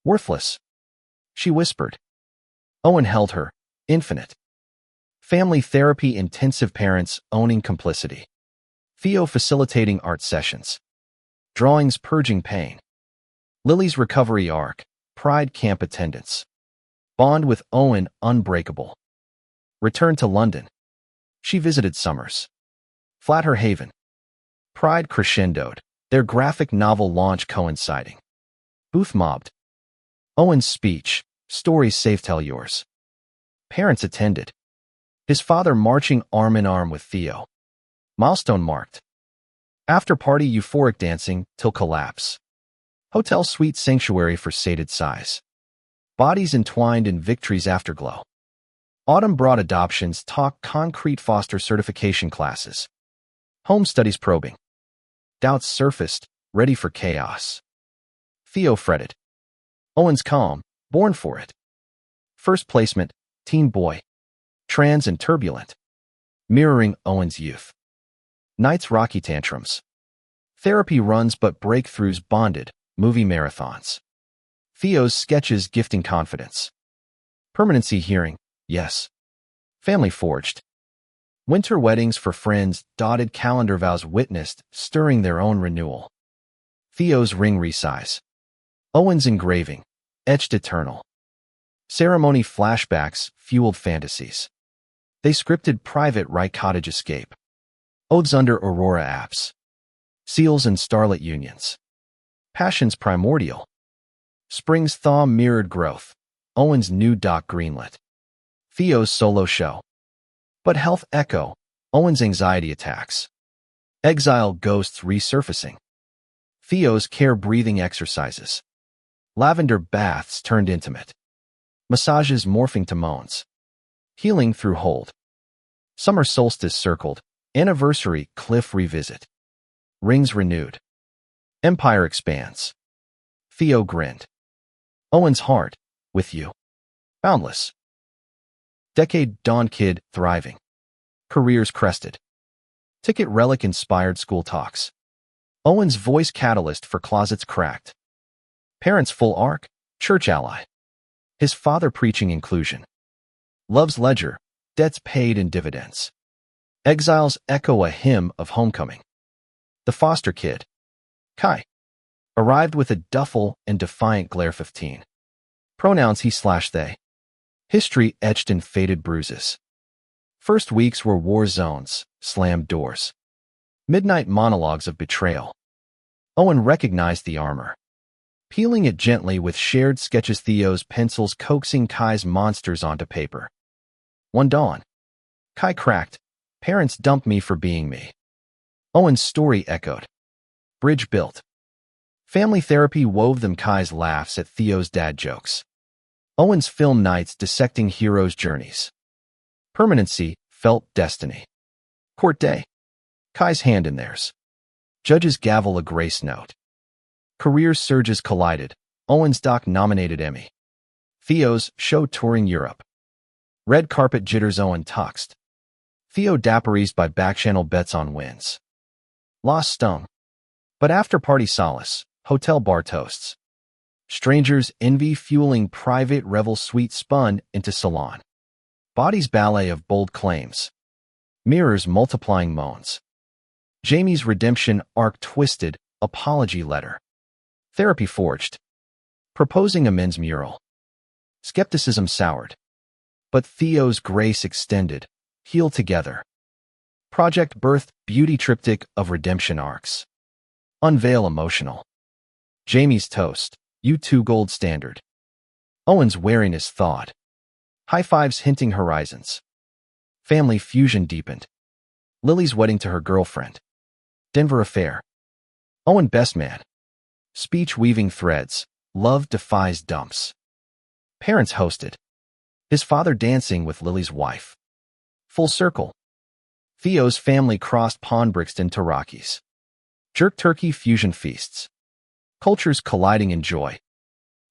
Worthless. She whispered. Owen held her, infinite. Family therapy intensive, parents owning complicity. Theo facilitating art sessions. Drawings purging pain. Lily's recovery arc, Pride camp attendance. Bond with Owen unbreakable. Return to London. She visited Summers. Flatter Haven. Pride crescendoed, their graphic novel launch coinciding. Booth mobbed. Owen's speech, stories safe tell yours. Parents attended. His father marching arm in arm with Theo. Milestone marked. After party euphoric dancing till collapse. Hotel suite sanctuary for sated sighs. Bodies entwined in victory's afterglow. Autumn brought adoptions, talk concrete foster certification classes. Home studies probing. Doubts surfaced, ready for chaos. Theo fretted. Owen's calm, born for it. First placement, teen boy. Trans and turbulent. Mirroring Owen's youth. Nights rocky tantrums. Therapy runs but breakthroughs bonded, movie marathons. Theo's sketches gifting confidence. Permanency hearing, yes. Family forged. Winter weddings for friends, dotted calendar vows witnessed, stirring their own renewal. Theo's ring resize. Owen's engraving, etched eternal. Ceremony flashbacks, fueled fantasies. They scripted private Wright cottage escape. Oaths under Aurora apps. Seals and starlit unions. Passions primordial. Spring's thaw mirrored growth. Owen's new doc greenlit. Theo's solo show. But health echo. Owen's anxiety attacks. Exile ghosts resurfacing. Theo's care breathing exercises. Lavender baths turned intimate. Massages morphing to moans. Healing through hold. Summer solstice circled. Anniversary cliff revisit. Rings renewed. Empire expands. Theo grinned. Owen's heart, with you. Boundless. Decade dawn kid, thriving. Careers crested. Ticket relic inspired school talks. Owen's voice catalyst for closets cracked. Parents full arc, church ally. His father preaching inclusion. Love's ledger, debts paid in dividends. Exiles echo a hymn of homecoming. The foster kid. Kai. Arrived with a duffel and defiant glare 15. Pronouns he/they. History etched in faded bruises. First weeks were war zones, slammed doors. Midnight monologues of betrayal. Owen recognized the armor. Peeling it gently with shared sketches, Theo's pencils coaxing Kai's monsters onto paper. One dawn. Kai cracked. Parents dumped me for being me. Owen's story echoed. Bridge built. Family therapy wove them, Kai's laughs at Theo's dad jokes. Owen's film nights dissecting heroes' journeys. Permanency felt destiny. Court day. Kai's hand in theirs. Judges gavel a grace note. Career surges collided. Owen's doc nominated Emmy. Theo's show touring Europe. Red carpet jitters, Owen tuxed. Theo dapperies by backchannel bets on wins. Loss stung. But after party solace, hotel bar toasts. Strangers envy fueling private revel suite spun into salon. Body's ballet of bold claims. Mirrors multiplying moans. Jamie's redemption arc twisted, apology letter. Therapy forged. Proposing a men's mural. Skepticism soured. But Theo's grace extended, healed together. Project birthed beauty triptych of redemption arcs. Unveil emotional. Jamie's toast, U2 gold standard. Owen's wariness thawed. High fives hinting horizons. Family fusion deepened. Lily's wedding to her girlfriend. Denver affair. Owen best man. Speech weaving threads. Love defies dumps. Parents hosted. His father dancing with Lily's wife. Full circle. Theo's family crossed Pond Brixton to Rockies. Jerk turkey fusion feasts. Cultures colliding in joy.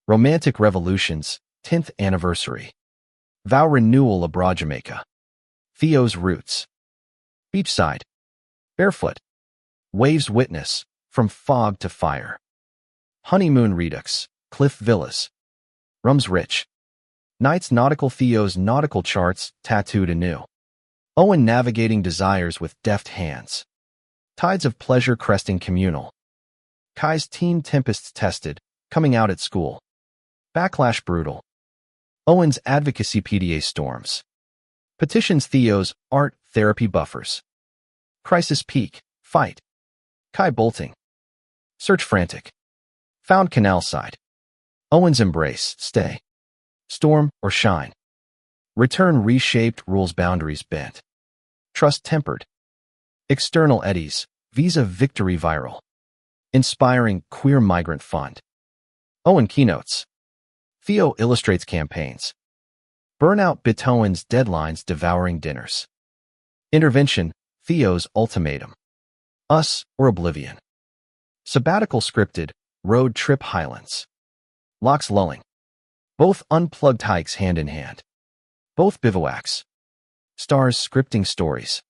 Romantic revolutions, 10th anniversary. Vow renewal abroad Jamaica. Theo's roots. Beachside. Barefoot. Waves witness, from fog to fire. Honeymoon redux, cliff villas. Rum's rich. Nights nautical Theo's nautical charts tattooed anew. Owen navigating desires with deft hands. Tides of pleasure cresting communal. Kai's teen tempests tested, coming out at school. Backlash brutal. Owen's advocacy PDA storms. Petitions Theo's art therapy buffers. Crisis peak, fight. Kai bolting. Search frantic. Found canal side. Owen's embrace, stay. Storm or shine. Return reshaped, rules boundaries bent. Trust tempered. External eddies, visa victory viral. Inspiring queer migrant fund. Owen keynotes. Theo illustrates campaigns. Burnout Beethoven's deadlines devouring dinners. Intervention, Theo's ultimatum. Us or oblivion. Sabbatical scripted, road trip highlands. Locks lulling. Both unplugged hikes hand in hand. Both bivouacs. Stars scripting stories.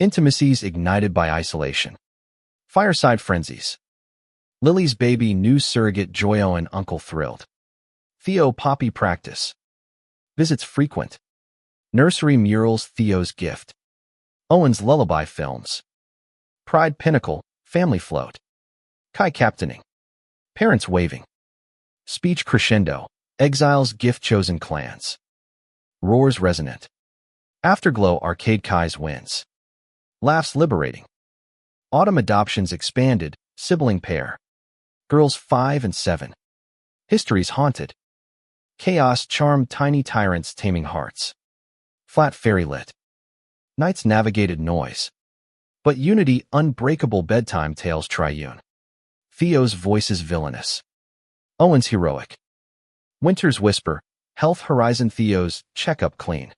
Intimacies ignited by isolation. Fireside frenzies. Lily's baby new surrogate Joy Owen uncle thrilled. Theo poppy practice. Visits frequent. Nursery murals Theo's gift. Owen's lullaby films. Pride pinnacle, family float. Kai captaining. Parents waving. Speech crescendo, exiles gift chosen clans. Roars resonant. Afterglow arcade Kai's wins. Laughs liberating. Autumn adoptions expanded, sibling pair. Girls 5 and 7. Histories haunted. Chaos charmed tiny tyrants taming hearts. Flat fairy lit. Nights navigated noise. But unity unbreakable bedtime tales triune. Theo's voices villainous. Owen's heroic. Winter's whisper, health horizon Theo's checkup clean.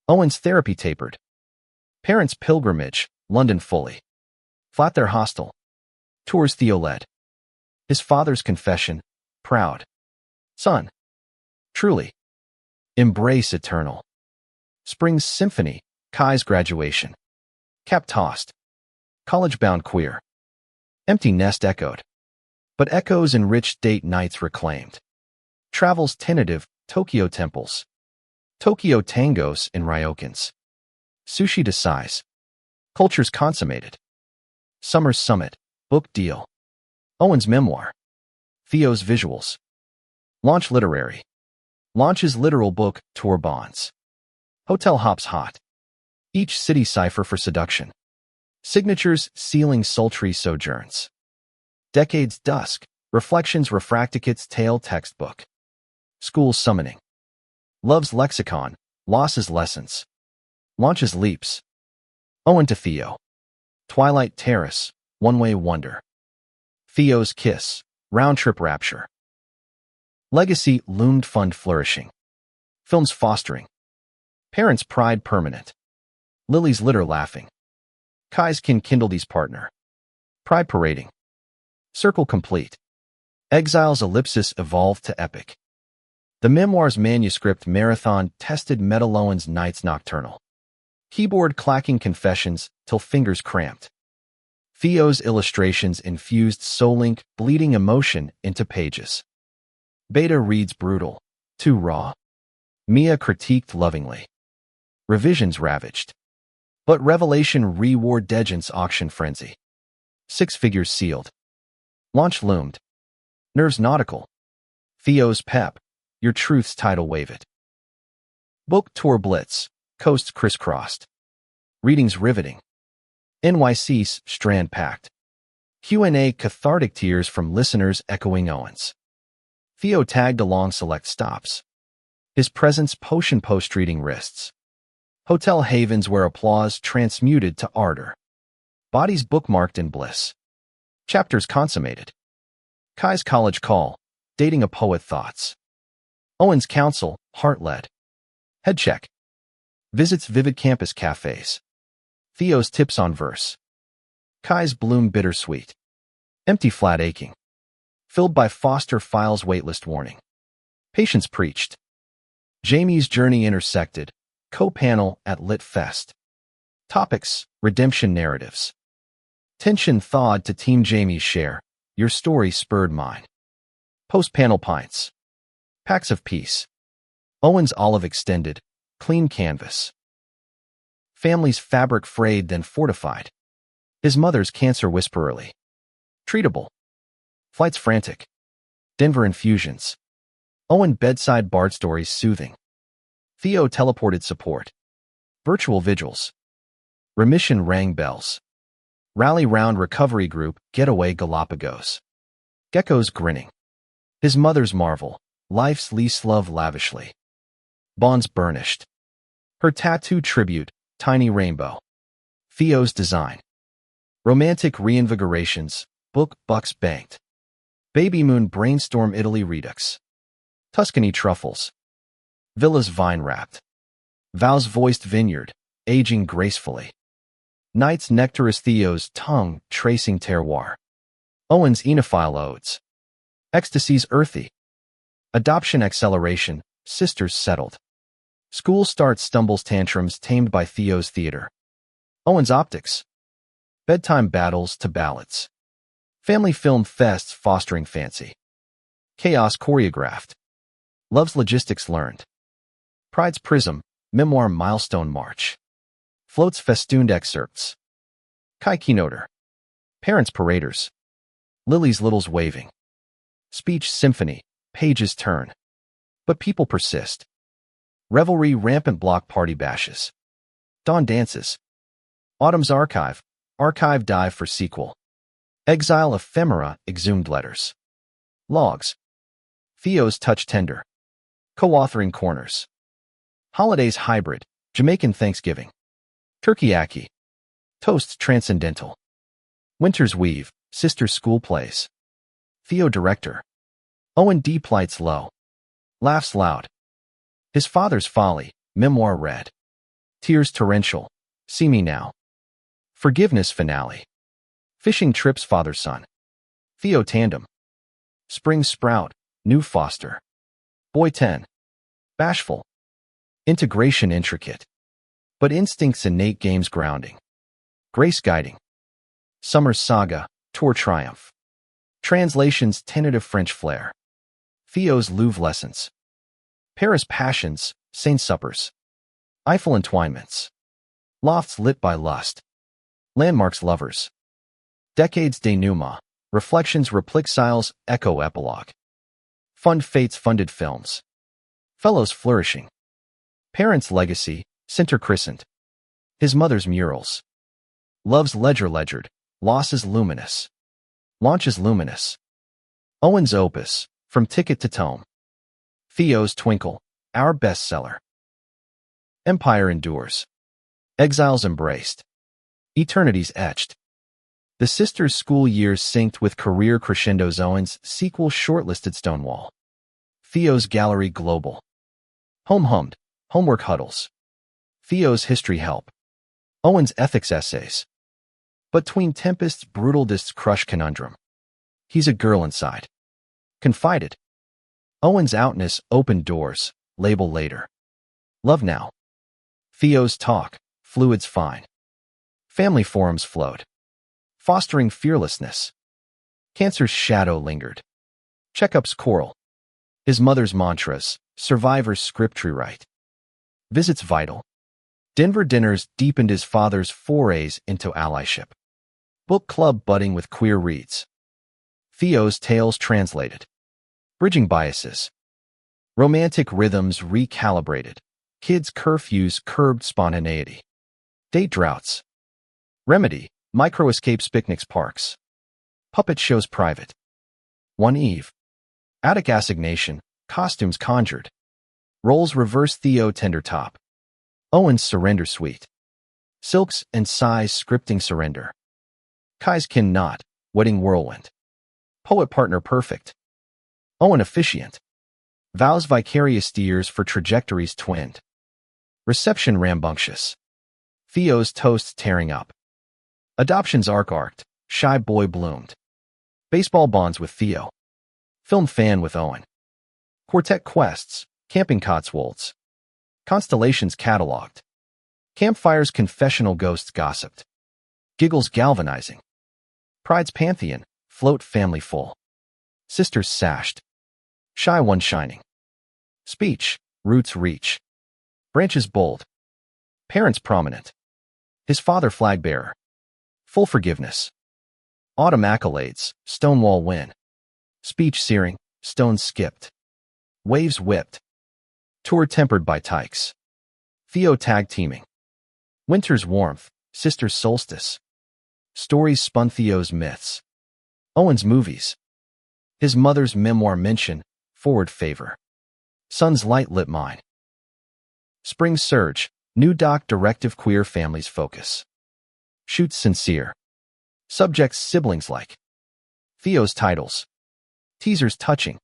Owen's therapy tapered. Parents pilgrimage, London fully. Flat their hostel. Tours Theo led. His father's confession, proud. Son. Truly. Embrace eternal. Spring's symphony, Kai's graduation. Cap tossed. College-bound queer. Empty nest echoed. But echoes enriched date nights reclaimed. Travels tentative, Tokyo temples. Tokyo tangos in Ryokans. Sushi to size. Cultures consummated. Summer's summit, book deal. Owen's memoir. Theo's visuals. Launch literary. Launches literal book, tour bonds. Hotel hops hot. Each city cipher for seduction. Signatures sealing sultry sojourns. Decades dusk, reflections refracticate's tale textbook. School's summoning. Love's lexicon, losses lessons. Launches leaps. Owen to Theo. Twilight terrace, one-way wonder. Theo's kiss, round-trip rapture. Legacy loomed fund flourishing. Films fostering. Parents pride permanent. Lily's litter laughing. Kai's kindledy's partner. Pride parading. Circle complete. Exile's ellipsis evolved to epic. The memoir's manuscript marathon tested Metalowen's nights nocturnal. Keyboard clacking confessions till fingers cramped. Theo's illustrations infused soul-link bleeding emotion into pages. Beta reads brutal, too raw. Mia critiqued lovingly. Revisions ravaged. But revelation reward Degent's auction frenzy. 6 figures sealed. Launch loomed. Nerves nautical. Theo's pep. Your truth's tidal wave it. Book tour blitz. Coasts crisscrossed. Readings riveting. NYC's strand packed. Q&A cathartic tears from listeners echoing Owens. Theo tagged along select stops. His presence potion post-reading wrists. Hotel havens where applause transmuted to ardor. Bodies bookmarked in bliss. Chapters consummated. Kai's college call, dating a poet thoughts. Owen's counsel, heart-led. Head check. Visits vivid campus cafes. Theo's tips on verse. Kai's bloom bittersweet. Empty flat aching. Filled by foster files waitlist warning. Patience preached. Jamie's journey intersected. Co-panel at Lit Fest. Topics: redemption narratives. Tension thawed to Team Jamie's share. Your story spurred mine. Post-panel pints. Packs of peace. Owen's olive extended. Clean canvas. Family's fabric frayed then fortified. His mother's cancer whispererly. Treatable. Flights frantic. Denver infusions. Owen bedside Bard stories soothing. Theo teleported support. Virtual vigils. Remission rang bells. Rally round recovery group, getaway Galapagos. Gecko's grinning. His mother's marvel. Life's least love lavishly. Bonds burnished. Her tattoo tribute, tiny rainbow. Theo's design. Romantic reinvigorations, book bucks banked. Baby moon brainstorm Italy redux. Tuscany truffles. Villas vine-wrapped. Vows voiced vineyard, aging gracefully. Night's nectarous Theo's tongue, tracing terroir. Owen's enophile odes. Ecstasy's earthy. Adoption acceleration, sisters settled. School starts stumbles tantrums tamed by Theo's theater. Owen's optics. Bedtime battles to ballads. Family film fests fostering fancy. Chaos choreographed. Love's logistics learned. Pride's prism, memoir milestone march. Floats festooned excerpts. Kai keynoter. Parents paraders. Lily's littles waving. Speech symphony, pages turn. But people persist. Revelry rampant block party bashes. Dawn dances. Autumn's archive dive for sequel. Exile ephemera, exhumed letters. Logs. Theo's touch tender. Co-authoring corners. Holidays hybrid, Jamaican Thanksgiving. Turkeyaki. Toasts transcendental. Winter's weave, sister school plays. Theo director. Owen D. plights low. Laughs loud. His father's folly, memoir read. Tears torrential, see me now. Forgiveness finale. Fishing trips father-son. Theo tandem. Spring sprout, new foster. Boy 10. Bashful. Integration intricate. But instincts innate games grounding. Grace guiding. Summer's saga, tour triumph. Translations tentative French flair. Theo's Louvre lessons. Paris passions, Saint suppers. Eiffel entwinements. Lofts lit by lust. Landmarks lovers. Decades denouement. Reflections replixiles, echo epilogue. Fund fates funded films. Fellows flourishing. Parents' legacy, center crescent. His mother's murals. Love's ledgered. Losses luminous. Launches luminous. Owen's opus, from ticket to tome. Theo's twinkle, our bestseller. Empire endures. Exiles embraced. Eternities etched. The sisters' school years synced with career crescendos. Owen's sequel shortlisted Stonewall. Theo's gallery global. Home hummed, homework huddles. Theo's history help. Owen's ethics essays. Between tempests brutalists crush conundrum. He's a girl inside. Confided. Owen's outness opened doors, label later. Love now. Theo's talk, fluids fine. Family forums flowed. Fostering fearlessness. Cancer's shadow lingered. Checkups choral. His mother's mantras, survivor's script rewrite. Visits vital. Denver dinners deepened his father's forays into allyship. Book club budding with queer reads. Theo's tales translated. Bridging biases. Romantic rhythms recalibrated. Kids' curfews curbed spontaneity. Date droughts. Remedy, micro escapes picnics parks. Puppet shows private. One Eve. Attic assignation, costumes conjured. Roles reverse Theo tender top. Owen's surrender suite. Silks and sighs scripting surrender. Kai's kin knot, wedding whirlwind. Poet partner perfect. Owen officiant. Vows vicarious steers for trajectories twinned. Reception rambunctious. Theo's toast tearing up. Adoptions arc-arced. Shy boy bloomed. Baseball bonds with Theo. Film fan with Owen. Quartet quests. Camping Cotswolds. Constellations cataloged. Campfires confessional ghosts gossiped. Giggles galvanizing. Pride's pantheon. Float family full. Sisters sashed. Shy one shining. Speech. Roots reach. Branches bold. Parents prominent. His father flag bearer. Full forgiveness. Autumn accolades. Stonewall win. Speech searing. Stones skipped. Waves whipped. Tour tempered by tykes. Theo tag teaming. Winter's warmth. Sister's solstice. Stories spun Theo's myths. Owen's movies. His mother's memoir mention. Forward favor. Son's light lit mine. Spring surge. New doc directive queer families focus. Shoots sincere. Subjects siblings like. Theo's titles. Teasers touching.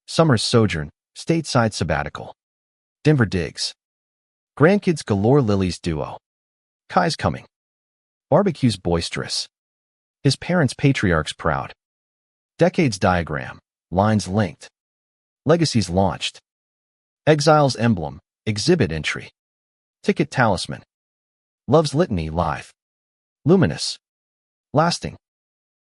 Summer's sojourn. Stateside sabbatical. Denver digs. Grandkids galore Lily's duo. Kai's coming. Barbecues boisterous. His parents patriarchs proud. Decades diagram. Lines linked. Legacies launched. Exile's emblem. Exhibit entry. Ticket talisman. Love's litany live. Luminous. Lasting.